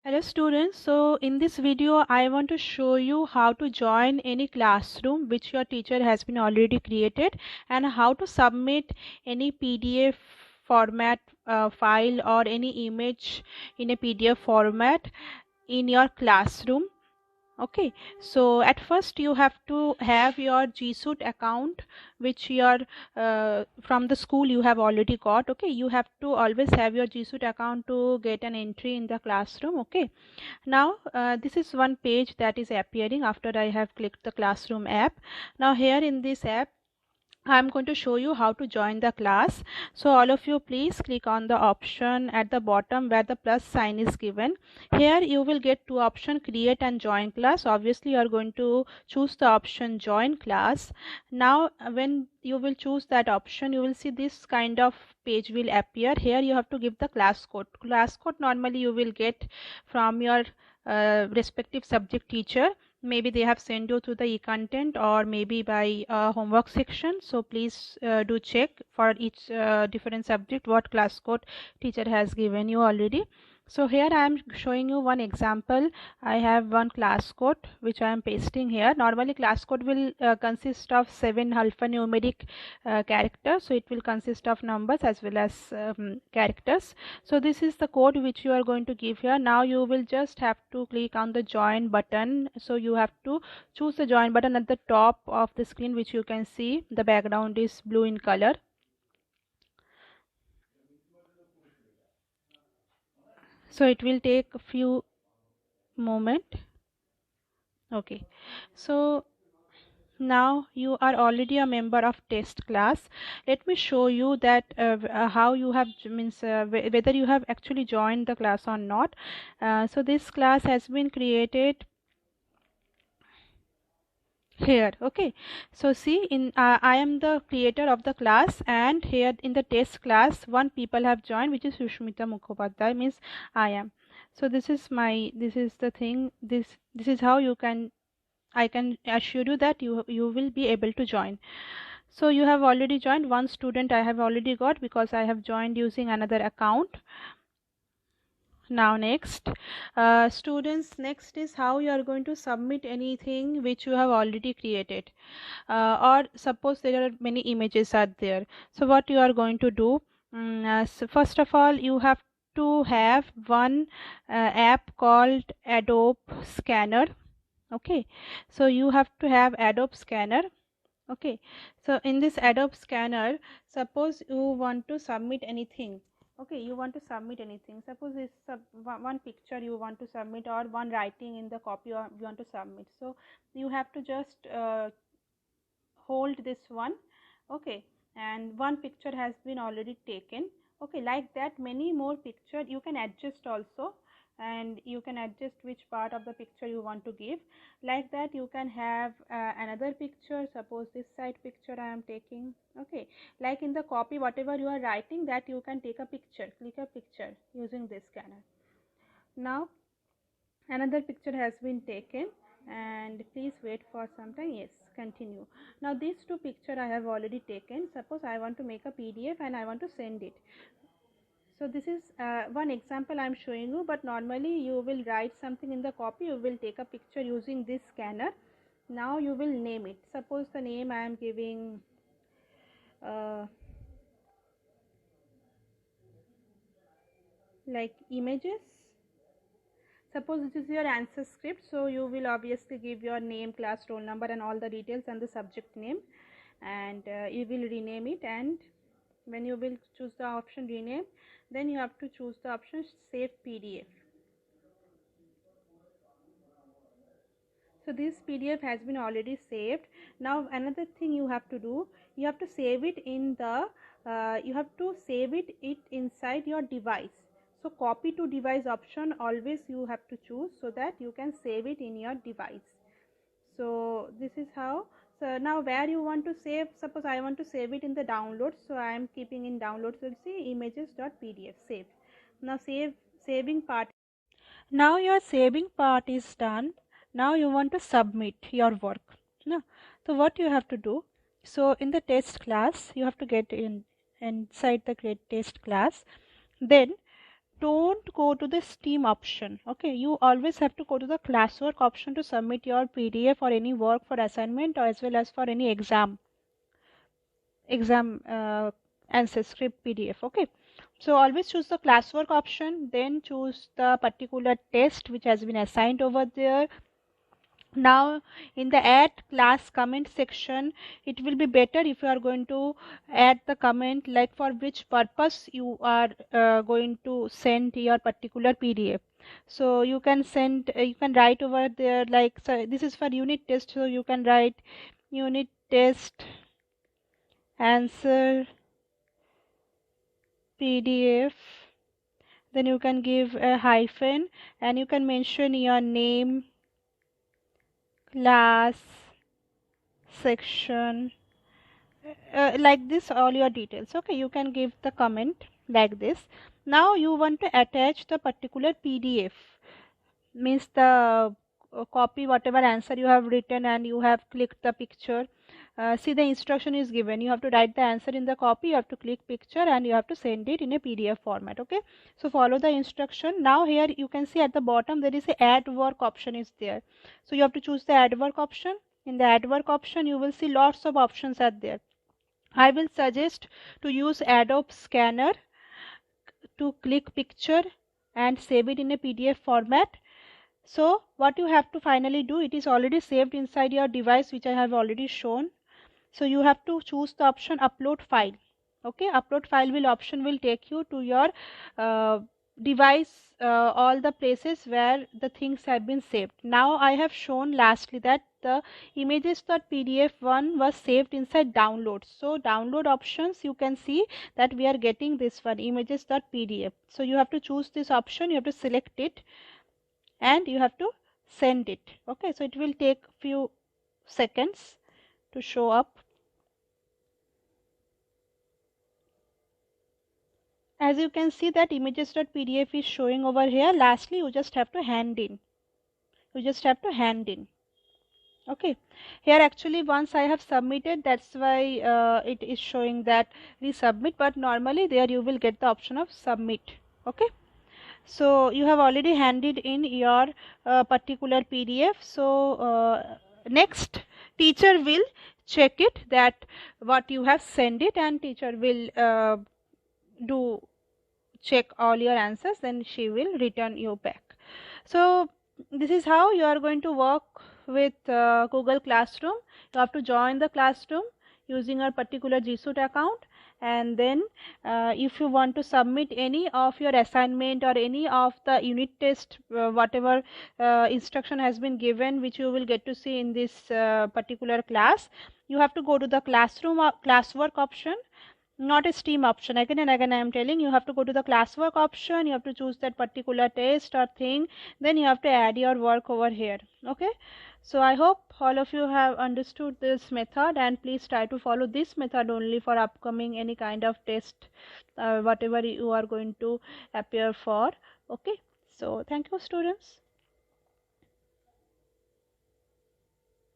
Hello students, so in this video I want to show you how to join any classroom which your teacher has been already created and how to submit any PDF format file or any image in a PDF format in your classroom. Okay, so at first you have to have your G Suite account which your from the school you have already got. Okay, you have to always have your G Suite account to get an entry in the classroom. Okay, now this is one page that is appearing after I have clicked the classroom app. Now here in this app I'm going to show you how to join the class. So all of you please click on the option at the bottom where the plus sign is given. Here you will get two options, create and join class. Obviously you are going to choose the option join class. Now when you will choose that option, you will see this kind of page will appear. Here you have to give the class code. Class code normally you will get from your respective subject teacher. Maybe they have sent you to the e-content or maybe by homework section. So please do check for each different subject what class code teacher has given you already. So here I am showing you one example. I have one class code which I am pasting here. Normally class code will consist of 7 alphanumeric characters. So it will consist of numbers as well as characters. So this is the code which you are going to give here. Now you will just have to click on the join button. So you have to choose the join button at the top of the screen, which you can see the background is blue in color. So it will take a few moments. Okay, so now you are already a member of test class. Let me show you that how you have means whether you have actually joined the class or not. So this class has been created here. Okay, so see in I am the creator of the class, and here in the test class one people have joined, which is Sushmita Mukhopadhyay, means I am. So this is the thing. This is how I can assure you that you will be able to join. So you have already joined. One student I have already got because I have joined using another account. Now next students, next is how you are going to submit anything which you have already created, or suppose there are many images are there. So what you are going to do, so first of all you have to have one app called Adobe Scanner. Okay, so you have to have Adobe Scanner. Okay, so in this Adobe Scanner, suppose you want to submit anything. Okay, you want to submit anything, suppose this one picture you want to submit, or one writing in the copy you want to submit. So you have to just hold this one. Okay, and one picture has been already taken. Okay, like that many more picture you can adjust also, and you can adjust which part of the picture you want to give. Like that you can have another picture, suppose this side picture I am taking. Okay, like in the copy whatever you are writing, that you can take a picture, click a picture using this scanner. Now another picture has been taken, and please wait for some time. Yes, continue. Now these two picture I have already taken. Suppose I want to make a PDF and I want to send it. So this is one example I am showing you, but normally you will write something in the copy, you will take a picture using this scanner. Now you will name it. Suppose the name I am giving like images. Suppose this is your answer script, so you will obviously give your name, class, roll number and all the details and the subject name, and you will rename it. And when you will choose the option rename, then you have to choose the option save PDF. So this PDF has been already saved. Now another thing you have to do, you have to save it in the it inside your device. So copy to device option always you have to choose, so that you can save it in your device. So this is how. So now where you want to save, suppose I want to save it in the downloads, so I am keeping in downloads. So see images.pdf, save. Now saving part. Now your saving part is done. Now you want to submit your work. No. So what you have to do, so in the test class you have to get inside the test class. Then don't go to the STEAM option. Okay, you always have to go to the classwork option to submit your PDF or any work for assignment, or as well as for any exam answer script PDF. Okay, so always choose the classwork option, then choose the particular test which has been assigned over there. Now in the add class comment section, it will be better if you are going to add the comment like for which purpose you are going to send your particular PDF. So you can send, you can write over there like, so this is for unit test, so you can write unit test answer PDF, then you can give a hyphen and you can mention your name, class, section, like this, all your details. Okay, you can give the comment like this. Now you want to attach the particular PDF, means the copy whatever answer you have written and you have clicked the picture. See, the instruction is given, you have to write the answer in the copy, you have to click picture and you have to send it in a PDF format. Okay, so follow the instruction. Now here you can see at the bottom there is a add work option is there, so you have to choose the add work option. In the add work option you will see lots of options are there. I will suggest to use Adobe Scanner to click picture and save it in a PDF format. So what you have to finally do, it is already saved inside your device which I have already shown. So you have to choose the option upload file. Okay, upload file will option will take you to your device, all the places where the things have been saved. Now I have shown lastly that the images.pdf one was saved inside download. So download options, you can see that we are getting this one, images.pdf. So you have to choose this option, you have to select it and you have to send it. Okay, so it will take few seconds to show up. As you can see that images.pdf is showing over here. Lastly, you just have to hand in. Okay, here actually once I have submitted, that's why it is showing that resubmit, but normally there you will get the option of submit. Okay, so you have already handed in your particular PDF. So next teacher will check it that what you have sent it, and teacher will do check all your answers, then she will return you back. So this is how you are going to work with Google Classroom. You have to join the classroom using your particular G Suite account, and then if you want to submit any of your assignment or any of the unit test, whatever instruction has been given which you will get to see in this particular class, you have to go to the classroom or classwork option, not a STEAM option. Again and again I am telling you, have to go to the classwork option, you have to choose that particular test or thing, then you have to add your work over here. Okay, so I hope all of you have understood this method, and please try to follow this method only for upcoming any kind of test, whatever you are going to appear for. Okay, so thank you students.